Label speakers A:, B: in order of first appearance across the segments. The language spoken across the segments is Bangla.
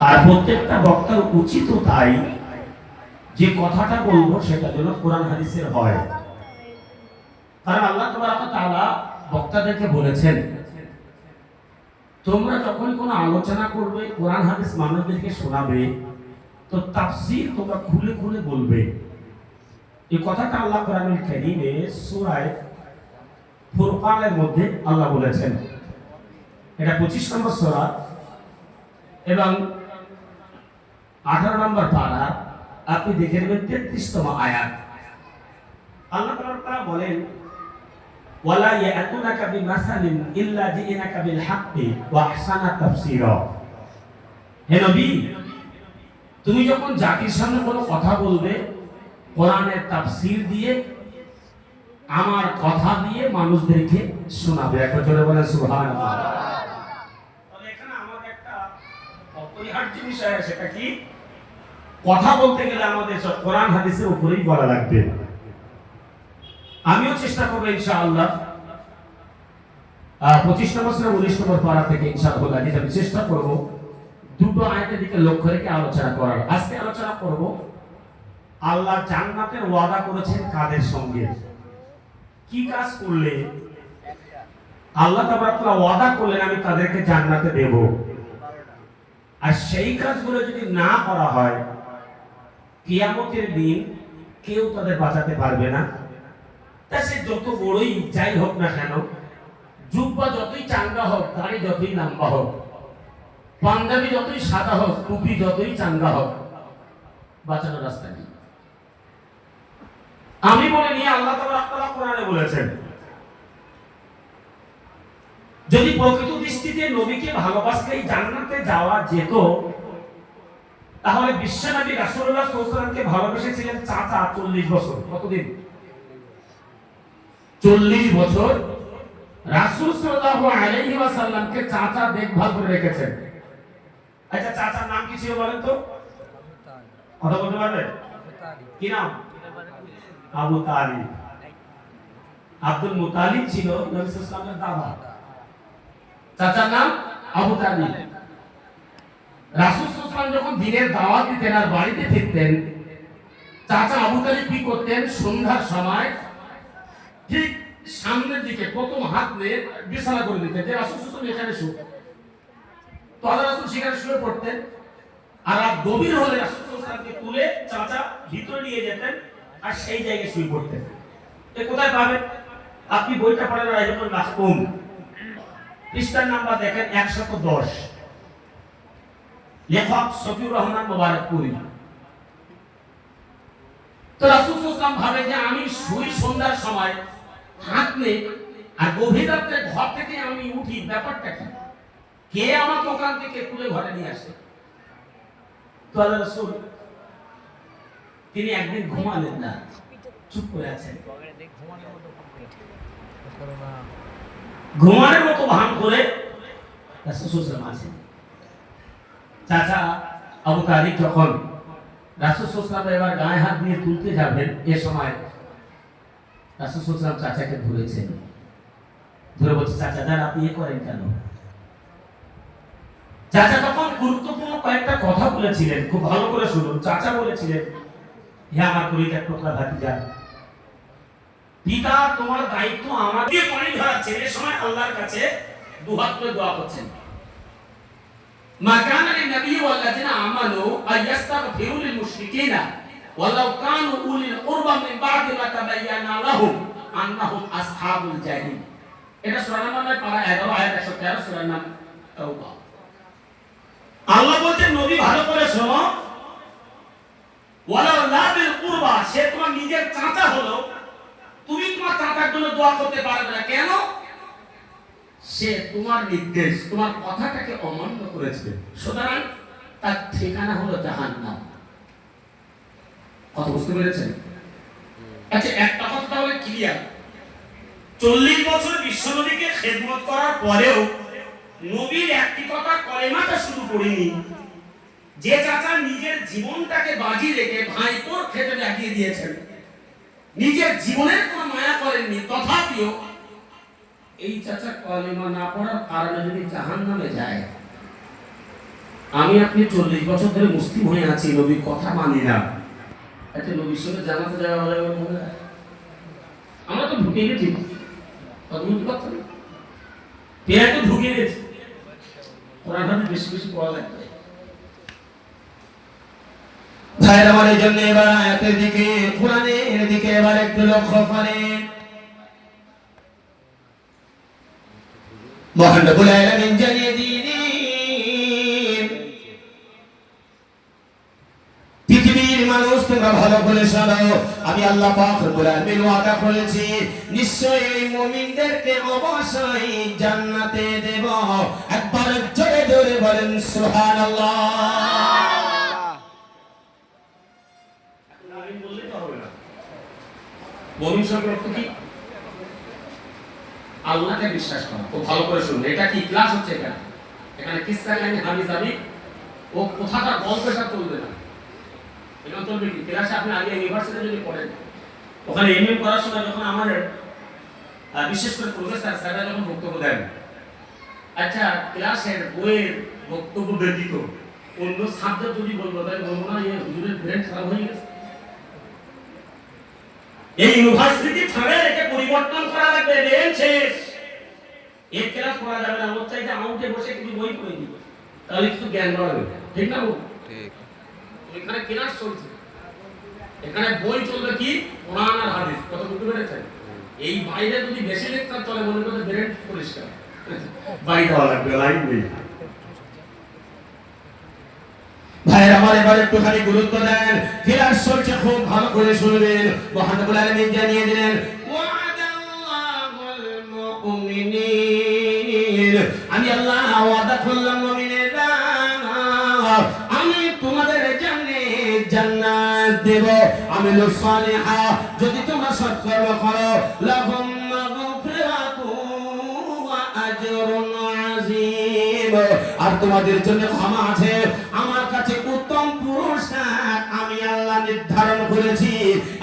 A: আর প্রত্যেকটা বক্তার উচিত তাই যে কথাটা বলবো সেটা যেন কোরআন হাদিসের হয়। কারণ আল্লাহ তাআলা বক্তাদেরকে বলেছেন, তোমরা যখন কোনো আলোচনা করবে, কোরআন হাদিস মানুষদেরকে শোনাবে, তো তাফসীর তোমরা খুলে খুলে বলবে। এই কথাটা আল্লাহ কোরআনুল কারীমে সূরা ফুরকানের মধ্যে আল্লাহ বলেছেন। এটা 25 নম্বর সূরা এবং 18 নম্বর পারা, আপনি দেখে নেবেন 33তম আয়াত। আল্লাহ তাআলা বলেন, ওয়ালা ইয়াতুনাকা বিমাসালিন ইল্লা জিনাকা বিল হাক্কি ওয়া আহসানা তাফসীরা। হে নবী, তুমি যখন জাতির সামনে কোনো কথা বলবে, কোরআনের তাফসীর দিয়ে, আমার কথা দিয়ে মানুষদেরকে শোনাবে। একবার জোরে বলেন সুবহানাল্লাহ। তবে এখানে আমাদের একটা অপরিহার্য বিষয় আছে, সেটা কি? কথা বলতে গেলে আমাদের সব কোরআন হাদিসের উপরেই বলা লাগবে। আমিও চেষ্টা করবো ইনশাআল্লাহ 25 নম্বর সূরা 19 নম্বর পারা থেকে ইনশাআল্লাহ আমি চেষ্টা করব দুটো আয়াতের দিকে লক্ষ্য রেখে আলোচনা করার। আজকে আলোচনা করব আল্লাহ জান্নাতের ওয়াদা করেছেন কাদের সঙ্গে, কি কাজ করলে আল্লাহ তাআলা ওয়াদা করলেন আমি তাদেরকে জান্নাতে দেব, আর সেই কাজগুলো যদি না করা হয় কিয়ামতের দিন কেউ তাদের বাঁচাতে পারবে না। তা সে যত বড়ই যাই হোক না কেন, জুব্বা যতই চাঙ্গা হোক, দাড়ি যতই লম্বা হোক, পাঞ্জাবি যতই সাদা হোক, টুপি যতই চাঙ্গা হোক, বাঁচানোর রাস্তা নেই। আমি বলে নিয়ে আল্লাহ তাআলা কোরআনে বলেছেন, যদি প্রকৃত দৃষ্টিতে নবীকে ভালোবাসলেই জান্নাতে যাওয়া যেত, তাহলে বিশ্বনবী রাসূলুল্লাহ সাল্লাল্লাহু আলাইহি ওয়াসাল্লামকে ভালোবেসেছিলেন চাচা 40 বছর। কতদিন? 40 বছর রাসূল সাল্লাল্লাহু আলাইহি ওয়াসাল্লামকে চাচা দেখভাল করে রেখেছেন। আচ্ছা, চাচার নাম কি ছিল বলেন তো? কথা বলতে পারবেন? কি নাম? আবু তালিব। আব্দুল মুতালিব ছিল নবী সাল্লাল্লাহু আলাইহি ওয়াসাল্লামের দাদা। চাচার নাম আবু তালিব। রাসূল সাল্লাল্লাহু আলাইহি ওয়াসাল্লাম যখন দিনের দাওয়াত দিতেন আর বাড়িতে ফিরতেন, চাচা আবু তালিব কি করতেন? সন্ধ্যার সময় ঠিক সামনের দিকে প্রথম হাত নিয়ে বিছানা করে দিতেন যে রাসূল সাল্লাল্লাহু আলাইহি ওয়াসাল্লাম এখানে শুন। তো আল্লাহ রাসূল সেখানে শুয়ে পড়তেন, আর রাত গভীর হলে রাসূল সাল্লাল্লাহু আলাইহি ওয়াসাল্লামকে তুলে চাচা ভিতরে নিয়ে যেতেন আর সেই জায়গায় শুয়ে পড়তেন। এ কোথায় পাবেন? আপনি বইটা পড়েন রাহিবুল মাহকুম, পৃষ্ঠার নাম্বার দেখেন 110, লেখক শফিউর রহমান মোবারকপুরি। তো রাসূল সাল্লাল্লাহু আলাইহি ওয়াসাল্লাম ভাবে যে আমি শুই সন্ধ্যার সময় হাত নিয়ে, আর গভীর রাতে ঘর থেকে আমি উঠি, ব্যাপারটা কি? কে আমাকে ওখান থেকে তুলে ঘরে নিয়ে আসে? তো আল্লাহ রাসূল তিনি একদিন ঘুমালেন না, চুপ করে আছেন। ঘুমানোর মতো ভান করে রাসূল সাল্লাল্লাহু আলাইহি ওয়াসাল্লাম আছেন। চাচা আবু তালিব যখন রাসূল সাল্লাল্লাহু আলাইহি ওয়াসাল্লাম এবার গায়ে হাত দিয়ে তুলতে যাবেন, এ সময় রাসূল সাল্লাল্লাহু আলাইহি ওয়াসাল্লাম চাচাকে ধরেছেন, ধরে বলছে, চাচা যান আপনি এ করেন কেন? চাচা তখন গুরুত্বপূর্ণ কয়েকটা কথা বলেছিলেন, খুব ভালো করে শুনুন। চাচা বলেছিলেন, হে আমার কলিজার টুকরা ভাতিজা, পিতা তোমার দায়িত্ব আমাকে পানি ধরাচ্ছেন, এই সময় আল্লাহর কাছে দুহাত তুলে দোয়া করছেন। মা কানা লিন-নবী ওয়াল্লাযিনা আমানু আইয়াস্তাগফিরু লিল-মুশরিকিনা ওয়ালাউ কানু উলিল কুরবা মিন বা'দি মা তাবায়্যানা লাহুম আন্নাহুম আসহাবুল জাহিম। এটা সূরা নামের পারা 11 আয়াত 113, সূরা নাম তাওবা। আল্লাহ বলেন, নবী ভালো করে শোনো, ওয়ালাউ লা বিল কুরবা, সে তোমার নিজের চাচা হলো, তুমি তোমার চাচার জন্য দোয়া করতে পারবে না। কেন? সে তোমার নির্দেশ, তোমার কথাটাকে অমান্য করেছে, সুতরাং তার ঠিকানা হলো জাহান্নাম। কথা বুঝতে পেরেছেন? আচ্ছা, একটা কথা তাহলে ক্লিয়ার, 40 বছর বিশ্বনবীকে খেদমত করার পরেও নবীর একটি কথা কলেমাটা শুরু করেনি। যে চাচা নিজের জীবনটাকে বাজি রেখে ভাইপোর খেতে লাগিয়ে দিয়েছেন, নিজের জীবনের কোনো মায়া করেননি, তথাপিও এই চাচা কলেমা না পড়ার কারণে যদি জাহান্নামে যায়, আমি আপনি 40 বছর ধরে মুসলিম হয়ে আছি, নবীর কথা মানি না, একটা নবীর সঙ্গে জানাতে যাওয়া হলে মনে হয় আমরা তো ঢুকে গেছি, তো ঢুকে গেছি। কোরআন হাদিস বেশি বেশি পড়া লাগবে ভাইয়ের আমার। এই জন্য এবার আয়াতের দিকে, কোরআনের দিকে এবার একটু লক্ষ্য করেন। মহান রব্বুল আলামিন জানিয়ে দিলেন, পৃথিবীর মানুষ তোমরা ভালো করে শোনো, আমি আল্লাহ পাক রব্বুল আলামিন ওয়াদা করেছি নিশ্চয়ই মুমিনদেরকে অবশ্যই জান্নাতে দেব। একবার জোরে জোরে বলেন সুবহানাল্লাহ। মুমিন বললেই তো হবে না, মুমিন শব্দের অর্থ কি? আল্লাহকে বিশ্বাস করা। খুব ভালো করে শুনুন, এটা কি ক্লাস হচ্ছে? এখানে কিসসা কাহিনী হাদিস আমি ও কোথাকার গল্প সব চলবে না, এটা চলবে কি ক্লাসে। আপনি আগে ইউনিভার্সিটিতে যদি পড়েন, ওখানে এমএ করার সময় যখন আমাদের বিশেষ করে প্রফেসর স্যাররা যখন বক্তব্য দেন, আচ্ছা ক্লাসের বইয়ের বক্তব্য ব্যতীত অন্য সাবজেক্ট যদি বলবো তাহলে বলবো না এই হুজুরের ব্রেন খারাপ হয়ে গেছে। এই ইউনিভার্সিটি ছাড়া এটা পরিবর্তন করা লাগবে, ব্রেন শেষ। এক ক্লাস পড়া যাবে না, ওর চাইতে আউটে বসে কিছু বই পড়ে দিব, তাহলে কিছু জ্ঞান বাড়বে। ঠিক না? ঠিক। এখানে ক্লাস চলছে, এখানে বই চলবে কি কোরআন আর হাদিস, কথা বুঝতে পেরেছেন? এই বাইরে যদি বেশি লেকচার চলে মনে করতে ব্রেন পরিষ্কার বাইরে হওয়া লাগবে, লাইন নেই। ভাই আমার এবার একটুখানি গুরুত্ব দেন, ক্লাস চলছে, খুব ভালো করে শুনবেন। মহান রব্বুল আলামিন জানিয়ে দিলেন ওয়াদাল্লাহুল মুমিনিন, আমি আল্লাহ ওয়াদা করলাম মুমিনেরা, আমি তোমাদের জান্নাত দেব। আমিলুস সালিহা, যদি তোমরা সৎকর্ম করো, লাহুম মাগফিরাতুন ওয়া আজরুন আযীম, আর তোমাদের জন্য ক্ষমা আছে, আমার কাছে উত্তম পুরস্কার আমি আল্লাহ নির্ধারণ করেছি।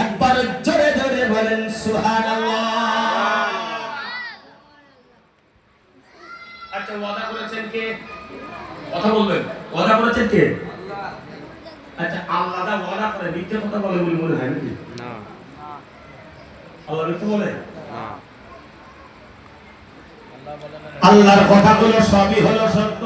A: একবার জোরে জোরে বলেন সুবহানাল্লাহ। আচ্ছা ওয়াদা করেছেন কে? কথা বলবেন, ওয়াদা করেছেন কে? আল্লাহ। আচ্ছা আল্লাহ দা ওয়াদা করে মিথ্যে কথা বলে বলে মনে হয় নাকি? না, আল্লাহ মিথ্যে বলে না। আল্লাহর কথাগুলো সবই হলো সত্য।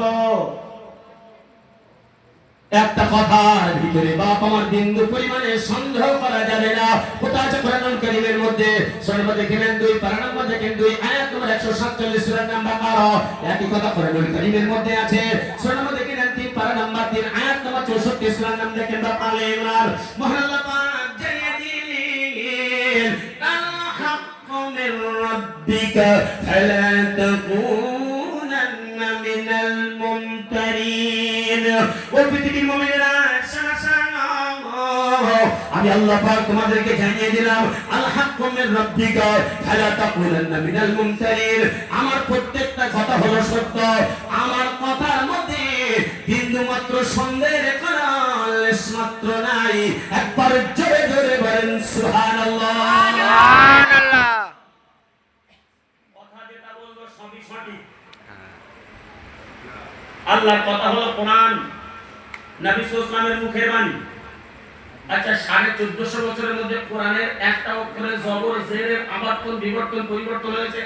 A: একটা কথার ভিতরে বাপ আমার বিন্দু পরিমাণে সন্দেহ করা যাবে না। কোথায় আছে কোরআনুল কারীমের মধ্যে? সূরা দেখেন 2 পারা নম্বর দেখেন 2 আয়াত নম্বর 147 সূরা নাম্বার 12। একই কথা কোরআনুল কারীমের মধ্যে আছে সূরা নম্বর দেখেন 3 পারা নাম্বার 3 আয়াত নম্বর 64 সূরা নাম দেখেন আলে ইমরান। মহান আল্লাহ পাক জানিয়ে দিলেন আল হাক্কু মির রাব্বিকা ফালা তাকুনান্না মিনাল মুমতারিন। ও পৃথিবীর মুমিনেরা শোনো, আমি আল্লাহ পাক তোমাদেরকে জানিয়ে দিলাম আল হাক্কু মির রাব্বিকা ফালা তাকুনান্না মিনাল মুমতারিন। আমার প্রত্যেকটা কথা হলো সত্য, আমার কথার মধ্যে বিন্দু মাত্র সন্দেহের কোনো লেশ মাত্র নাই। একবার জোরে জোরে বলেন সুবহানাল্লাহ। সুবহানাল্লাহ। কথা যেটা বলবো সবই সঠিক। আল্লাহর কথা হলো কোরআন, নবী সাল্লাল্লাহু আলাইহি মুখের বাণী। আচ্ছা 1450 বছরের মধ্যে কোরআনের একটা অক্ষরে জবর জেরের আবর্তন বিবর্তন পরিবর্তন হয়েছে?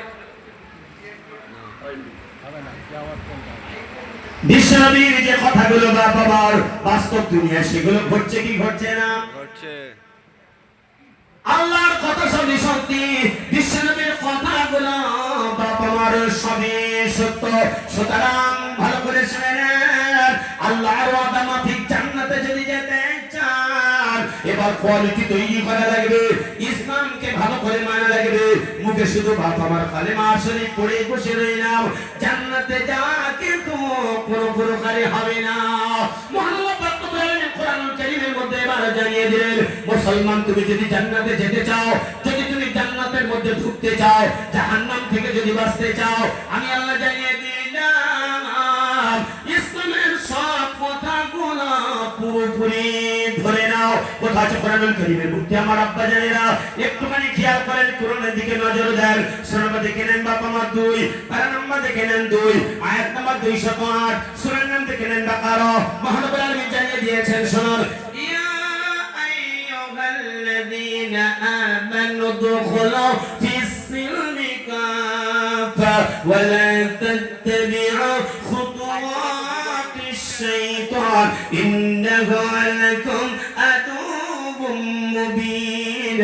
A: হবে না, কি আবর্তন? বিশ্বনবীর যে কথাগুলো বাবার বাস্তব দুনিয়া সেগুলো ঘটছে কি ঘটছে না? ঘটছে। আল্লাহর কথা সবই সত্যি, বিশ্বনবীর কথাগুলো বাবার সবই সত্য। সুতরাং ভালো করে শুনেন, আল্লাহর ওয়াদা মাফিক জান্নাতে যদি যেতে চান এবার কোয়ালিটি তৈরি করা লাগবে, ইসলামকে ভালো করে মানা লাগবে। মুখে শুধু বাপ আমার কালেমা শরীফ পড়ে বসে রইলাম, জান্নাতে যাওয়া কিন্তু কোনো প্রকারে হবে না। মহান কোরআনুল কারীমের মধ্যে এবার জানিয়ে দিলেন মুসলমান তুমি যদি জান্নাতে যেতে চাও, যদি তুমি জান্নাতের মধ্যে ঢুকতে চাও, জাহান্নাম থেকে যদি বাঁচতে চাও, আমি আল্লাহ জানিয়ে ইসলামের সব কথাগুলো পুরোপুরি ধরে নাও। লেখা আছে কোরআনুল কারীমের মধ্যে। আমার আব্বা জানেরা একটুখানি খেয়াল করেন, কোরআনের দিকে নজর দেন। সূরা দেখে নেন বাপ আমার 2, পারা নাম্বার দেখে নেন 2, আয়াত নাম্বার 208, সূরার নাম দেখে নেন বাকারা। মহানবী আলামিন জানিয়ে দিয়েছেন, শুনুন, ইয়া আইয়ুহাল্লাযীনা আমানু দুখুলু ফিস-সিলমি কাফা ওয়া লা তাত্তাবি'উ খুতুওয়াতিশ শাইতান ইন্নাহু লাকুম আদুউম মুবিন।